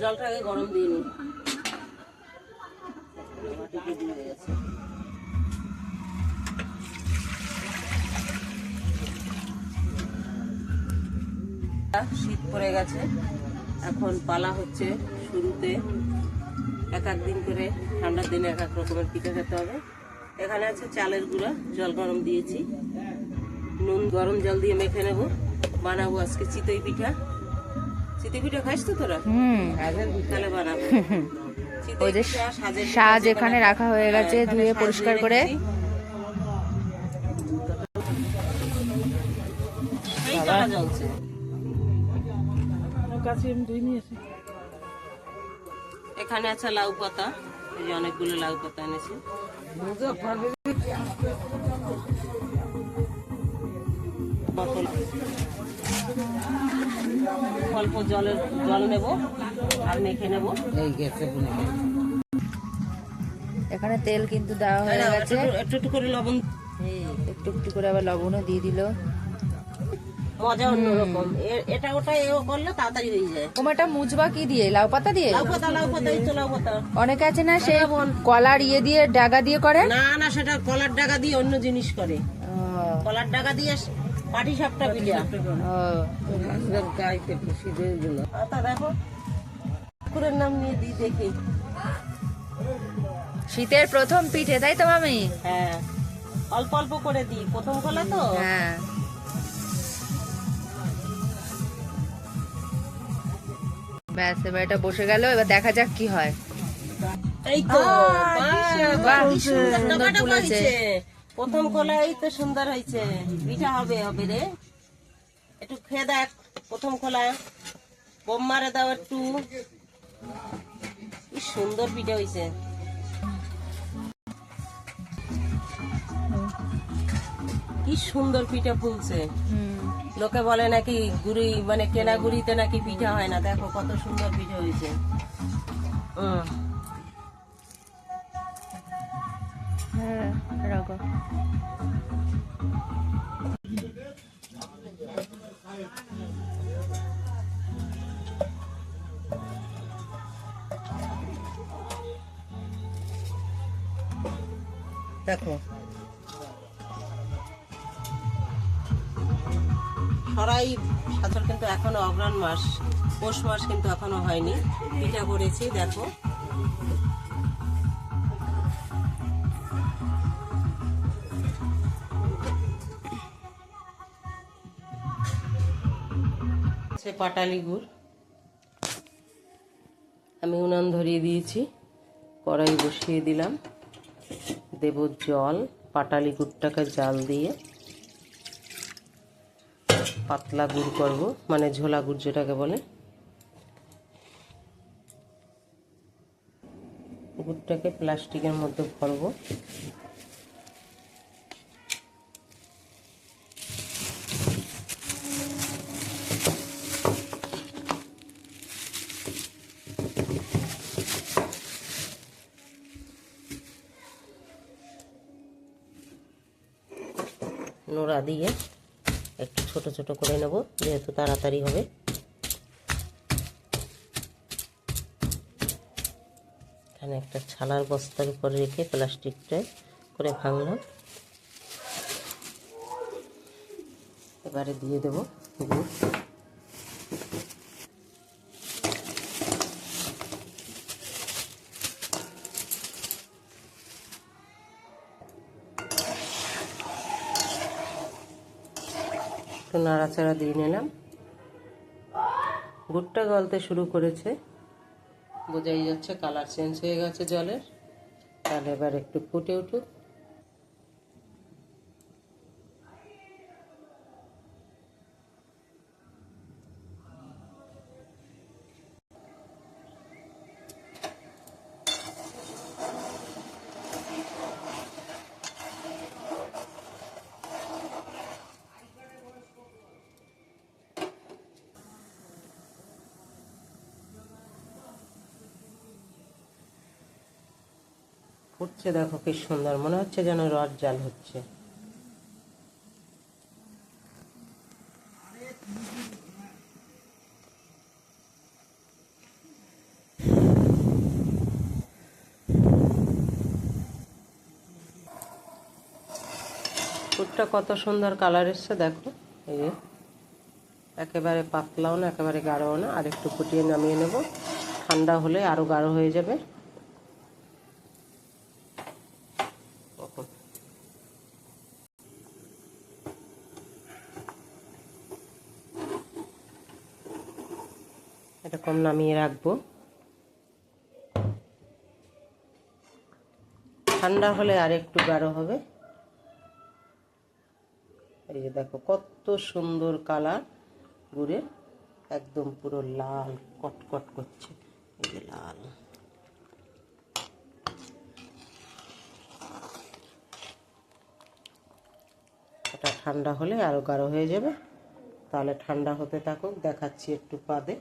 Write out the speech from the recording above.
জলটা আগে গরম দিয়ে নি। মাটিতে দিয়ে গেছে। শীত পড়ে গেছে, এখন পালা হচ্ছে শুরুতে এক এক দিন করে, ঠান্ডার দিনে এক এক রকমের পিঠা খেতে হবে। এখানে আছে চালের গুঁড়া, জল গরম দিয়েছি, নুন গরম জল দিয়ে মেখে নেবো, বানাবো আজকে চিতই পিঠা। চিতই পিঠা খাইস তো তোরা? তাহলে বানাবো। ওই যে সাজ এখানে রাখা হয়ে গেছে, ধুয়ে পরিষ্কার করে। এখানে আছে লাউ পাতা, এই যে অনেকগুলো লাউ পাতা এনেছি। অল্প জল নেব আর মেখে নেব। এখানে তেল কিন্তু দেওয়া হয়ে গেছে, একটু একটু করে লবণ, একটু একটু করে আবার লবণও দিয়ে দিল। মজা অন্যরকম। এটা ওটা এও করলে তাড়াতাড়ি হয়ে যায়। ওটা মুজবা কি দিয়ে? লাউ পাতা দিয়ে? লাউ পাতা এই তো লাউ পাতা। অনেকে আছে না সে কলার ইয়ে দিয়ে ডাগা দিয়ে করে। না না, সেটা কলার ডাগা দিয়ে অন্য জিনিস করে। কলার ডাগা দিয়ে পাটি সাপটা পিঠা। গাইতে শীতের জন্য দেখো কুকুরের নাম নিয়ে দিই দেখি। শীতের প্রথম পিঠে, তাই তো মামি? হ্যাঁ, অল্প অল্প করে দিই, প্রথম কলা তো। হ্যাঁ, ব্যাস এবার এটা বসে গেল, এবার দেখা যাক কি হয়। এই তো সুন্দর ফুলেছে প্রথম কলা, এই তো সুন্দর হয়েছে। পিঠা হবে রে, একটু খেয়ে দেখ। প্রথম কলা বোম মারে দাও একটু। কি সুন্দর পিঠা হয়েছে। কি সুন্দর পিঠা ফুলছে। লোকে বলে নাকি গুড়ি, মানে কেনা গুড়িতে নাকি পিঠা হয় না। দেখো কত সুন্দর পিঠা হয়েছে। দেখো সরাই সাথর কিন্তু এখনো অগ্রহণ মাস, পৌষ মাস কিন্তু এখনো হয়নি। পিঠা করেছি দেখো। পাটালি গুড় আমি উনান ধরিয়ে দিয়েছি, কড়াই বসিয়ে দিলাম, দেব জল। পাটালি গুড়টাকে জাল দিয়ে পাতলা গুড় করব, মানে ঝোলা গুড় যেটাকে বলে। গুড়টাকে প্লাস্টিকের মধ্যে ভরবো। নোড়া দিয়ে একটু ছোট ছোট করে নেব, যেহেতু তাড়াতাড়ি হবে। এখানে একটা ছালার বস্তার উপর রেখে প্লাস্টিকটা করে ভাঙলাম। এবারে দিয়ে দেব গুড়। একটু নাড়াচাড়া দিয়ে নিলাম। গুড়টা গলতে শুরু করেছে, বোঝাই যাচ্ছে কালার চেঞ্জ হয়ে গেছে জলের। তাহলে এবার একটু ফুটে উঠুক। ফুটছে দেখো কি সুন্দর, মনে হচ্ছে যেন রড জাল হচ্ছে। গুড়টা কত সুন্দর কালার এসছে দেখো। এই যে একেবারে পাতলাও না একেবারে গাঢ়ও না, আর একটু ফুটিয়ে নামিয়ে নেব। ঠান্ডা হলে আরো গাঢ় হয়ে যাবে। এরকম নামিয়ে রাখবো। ঠান্ডা হলে আর একটু গাঢ় হবে। এই যে দেখো কত সুন্দর কালার গুড়ের, একদম পুরো লাল কটকট করছে। এই যে লাল। এটা ঠান্ডা হলে আরো গাঢ় হয়ে যাবে। তাহলে ঠান্ডা হতে থাকুক, দেখাচ্ছি একটু বাদে।